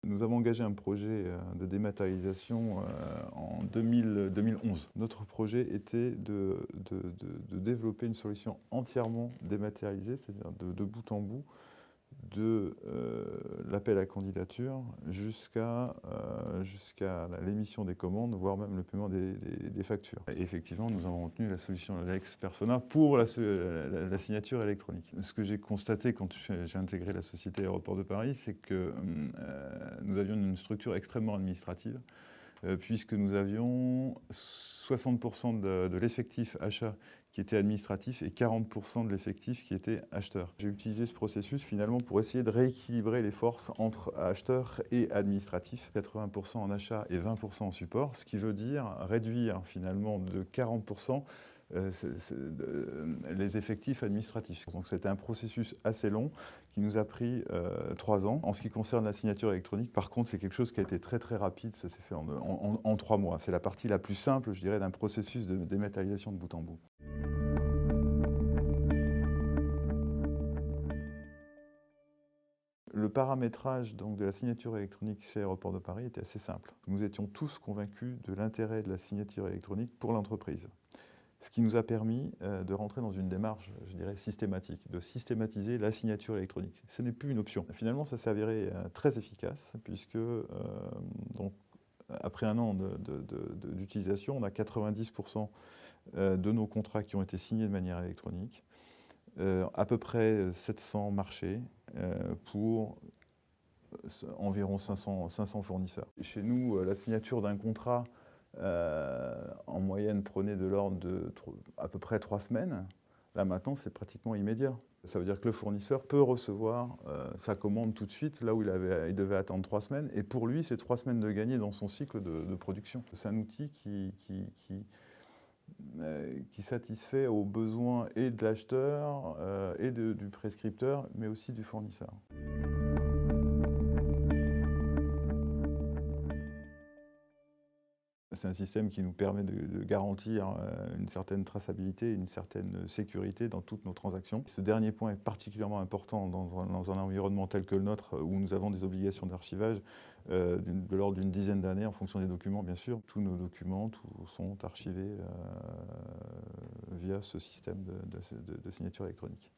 Nous avons engagé un projet de dématérialisation en 2011. Notre projet était de développer une solution entièrement dématérialisée, c'est-à-dire de bout en bout, de l'appel à candidature jusqu'à l'émission des commandes, voire même le paiement des factures. Et effectivement, nous avons retenu la solution Lex Persona pour la signature électronique. Ce que j'ai constaté quand j'ai intégré la société Aéroports de Paris, c'est que nous avions une structure extrêmement administrative, puisque nous avions 60% de l'effectif achat qui était administratif et 40% de l'effectif qui était acheteur. J'ai utilisé ce processus finalement pour essayer de rééquilibrer les forces entre acheteurs et administratifs. 80% en achat et 20% en support, ce qui veut dire réduire finalement de 40% les effectifs administratifs. Donc c'était un processus assez long qui nous a pris 3 ans. En ce qui concerne la signature électronique, par contre, c'est quelque chose qui a été très très rapide, ça s'est fait en 3 mois. C'est la partie la plus simple, je dirais, d'un processus de dématérialisation de bout en bout. Le paramétrage donc, de la signature électronique chez Aéroports de Paris était assez simple. Nous étions tous convaincus de l'intérêt de la signature électronique pour l'entreprise. Ce qui nous a permis de rentrer dans une démarche, je dirais, systématique, de systématiser la signature électronique. Ce n'est plus une option. Finalement, ça s'est avéré très efficace, puisque donc, après un an d'utilisation, on a 90% de nos contrats qui ont été signés de manière électronique, à peu près 700 marchés pour environ 500 fournisseurs. Chez nous, la signature d'un contrat en moyenne prenait de l'ordre de à peu près 3 semaines. Là maintenant, c'est pratiquement immédiat. Ça veut dire que le fournisseur peut recevoir sa commande tout de suite, là où il devait attendre 3 semaines. Et pour lui, c'est 3 semaines de gagner dans son cycle de production. C'est un outil qui satisfait aux besoins et de l'acheteur et du prescripteur, mais aussi du fournisseur. C'est un système qui nous permet de garantir une certaine traçabilité, une certaine sécurité dans toutes nos transactions. Ce dernier point est particulièrement important dans un environnement tel que le nôtre, où nous avons des obligations d'archivage de l'ordre d'une dizaine d'années, en fonction des documents, bien sûr. Tous nos documents sont archivés via ce système de signature électronique.